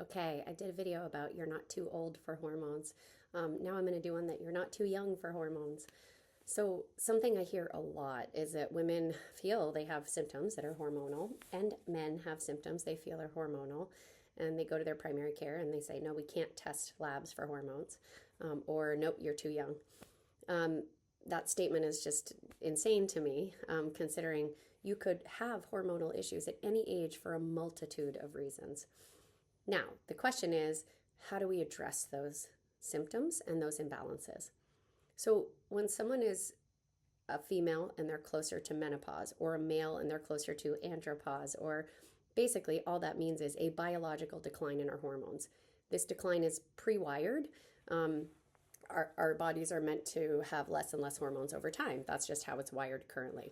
Okay, I did a video about you're not too old for hormones. Now I'm going to do one that you're not too young for hormones. So, something I hear a lot is that women feel they have symptoms that are hormonal, and men have symptoms they feel are hormonal. And they go to their primary care and they say, no, we can't test labs for hormones, or nope, you're too young. That statement is just insane to me, considering you could have hormonal issues at any age for a multitude of reasons. Now, the question is, how do we address those symptoms and those imbalances? So when someone is a female and they're closer to menopause, or a male and they're closer to andropause, or basically all that means is a biological decline in our hormones. This decline is pre-wired. Our bodies are meant to have less and less hormones over time. That's just how it's wired currently.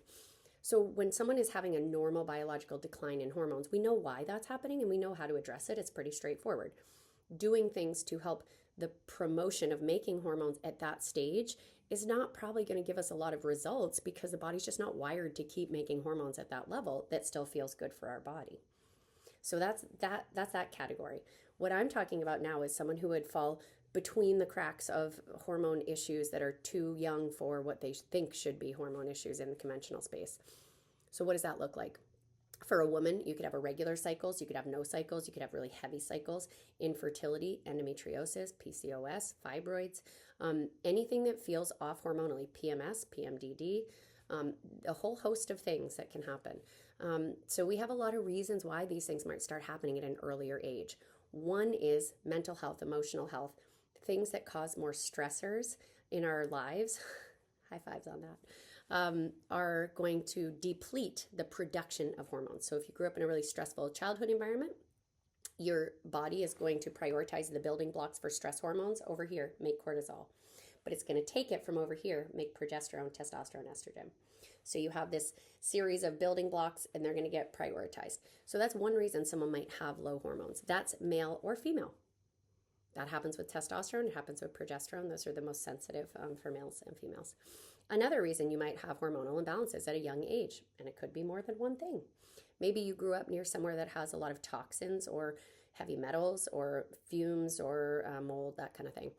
So when someone is having a normal biological decline in hormones, we know why that's happening and we know how to address it. It's pretty straightforward. Doing things to help the promotion of making hormones at that stage is not probably going to give us a lot of results because the body's just not wired to keep making hormones at that level that still feels good for our body. So that's that category. What I'm talking about now is someone who would fall between the cracks of hormone issues that are too young for what they think should be hormone issues in the conventional space. So what does that look like? For a woman, you could have irregular cycles, you could have no cycles, you could have really heavy cycles, infertility, endometriosis, PCOS, fibroids, anything that feels off hormonally, PMS, PMDD, a whole host of things that can happen. So we have a lot of reasons why these things might start happening at an earlier age. One is mental health, emotional health, things that cause more stressors in our lives. High fives on that. Are going to deplete the production of hormones. So if you grew up in a really stressful childhood environment, your body is going to prioritize the building blocks for stress hormones over here, make cortisol. But it's going to take it from over here, make progesterone, testosterone, estrogen. So you have this series of building blocks and they're going to get prioritized. So that's one reason someone might have low hormones. That's male or female. That happens with testosterone, it happens with progesterone. Those are the most sensitive for males and females. Another reason you might have hormonal imbalances at a young age, and it could be more than one thing. Maybe you grew up near somewhere that has a lot of toxins or heavy metals or fumes or mold, that kind of thing.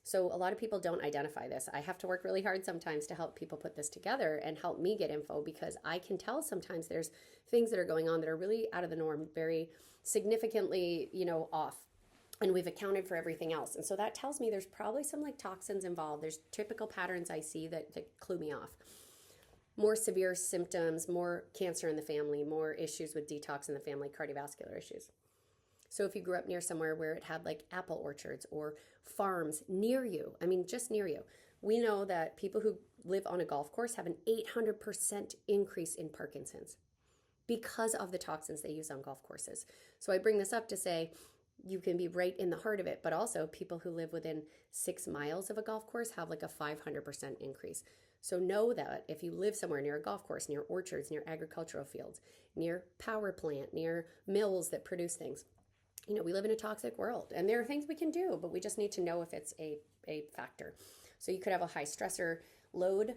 So a lot of people don't identify this. I have to work really hard sometimes to help people put this together and help me get info because I can tell sometimes there's things that are going on that are really out of the norm, very significantly, off. And we've accounted for everything else. And so that tells me there's probably some like toxins involved. There's typical patterns I see that clue me off. More severe symptoms, more cancer in the family, more issues with detox in the family, cardiovascular issues. So if you grew up near somewhere where it had like apple orchards or farms near you, just near you, we know that people who live on a golf course have an 800% increase in Parkinson's because of the toxins they use on golf courses. So I bring this up to say, you can be right in the heart of it, but also people who live within 6 miles of a golf course have like a 500% increase. So know that if you live somewhere near a golf course, near orchards, near agricultural fields, near power plant, near mills that produce things, we live in a toxic world and there are things we can do, but we just need to know if it's a factor. So you could have a high stressor load,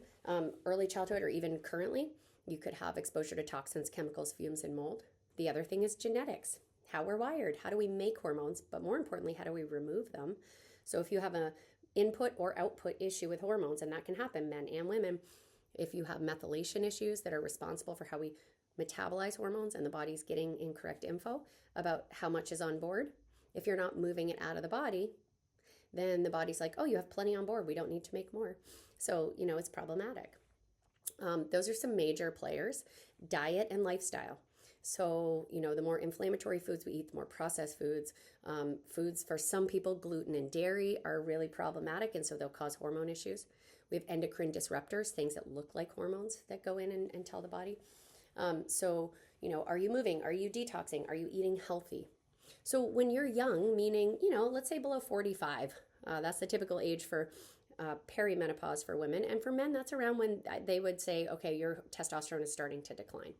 early childhood, or even currently. You could have exposure to toxins, chemicals, fumes, and mold. The other thing is genetics. How we're wired, how do we make hormones, but more importantly, how do we remove them? So if you have an input or output issue with hormones, and that can happen, men and women, if you have methylation issues that are responsible for how we metabolize hormones and the body's getting incorrect info about how much is on board, if you're not moving it out of the body, then the body's like, oh, you have plenty on board, we don't need to make more. So, it's problematic. Those are some major players. Diet and lifestyle. So, the more inflammatory foods we eat, the more processed foods. Foods for some people, gluten and dairy are really problematic, and so they'll cause hormone issues. We have endocrine disruptors, things that look like hormones that go in and tell the body. So, are you moving? Are you detoxing? Are you eating healthy? So when you're young, meaning, let's say below 45, that's the typical age for perimenopause for women. And for men, that's around when they would say, okay, your testosterone is starting to decline.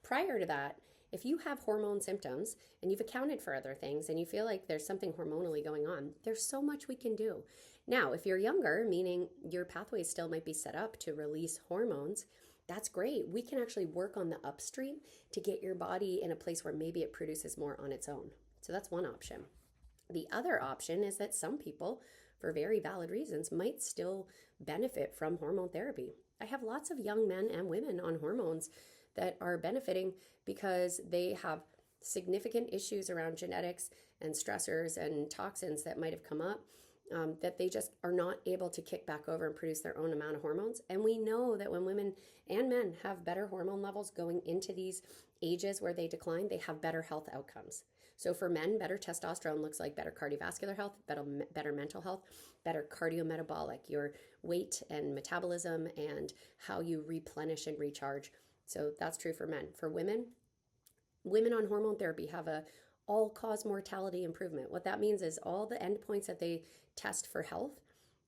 Prior to that, if you have hormone symptoms and you've accounted for other things and you feel like there's something hormonally going on, there's so much we can do. Now, if you're younger, meaning your pathways still might be set up to release hormones, that's great. We can actually work on the upstream to get your body in a place where maybe it produces more on its own. So that's one option. The other option is that some people, for very valid reasons, might still benefit from hormone therapy. I have lots of young men and women on hormones that are benefiting because they have significant issues around genetics and stressors and toxins that might have come up, that they just are not able to kick back over and produce their own amount of hormones. And we know that when women and men have better hormone levels going into these ages where they decline, they have better health outcomes. So for men, better testosterone looks like better cardiovascular health, better mental health, better cardiometabolic, your weight and metabolism and how you replenish and recharge. So that's true for men. For women, women on hormone therapy have a all-cause mortality improvement. What that means is all the endpoints that they test for health,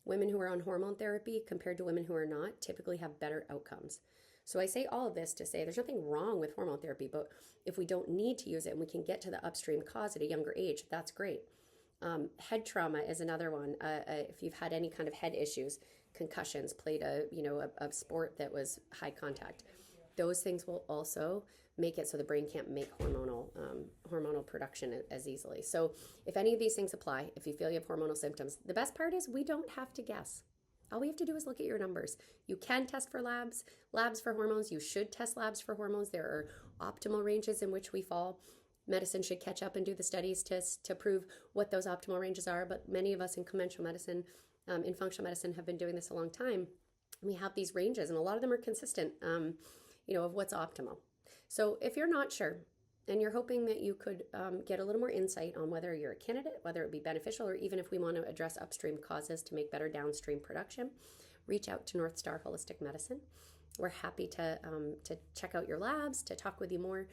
women who are on hormone therapy compared to women who are not typically have better outcomes. So I say all of this to say there's nothing wrong with hormone therapy, but if we don't need to use it and we can get to the upstream cause at a younger age, that's great. Head trauma is another one. If you've had any kind of head issues, concussions, played a sport that was high contact, those things will also make it so the brain can't make hormonal production as easily. So if any of these things apply, if you feel you have hormonal symptoms, the best part is we don't have to guess. All we have to do is look at your numbers. You can test for labs for hormones. You should test labs for hormones. There are optimal ranges in which we fall. Medicine should catch up and do the studies to prove what those optimal ranges are. But many of us in conventional medicine, in functional medicine, have been doing this a long time. We have these ranges, and a lot of them are consistent, of what's optimal. So if you're not sure, and you're hoping that you could get a little more insight on whether you're a candidate, whether it be beneficial, or even if we want to address upstream causes to make better downstream production, reach out to North Star Holistic Medicine. We're happy to check out your labs, to talk with you more.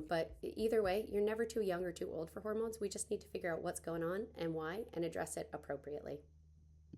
But either way, you're never too young or too old for hormones. We just need to figure out what's going on and why and address it appropriately.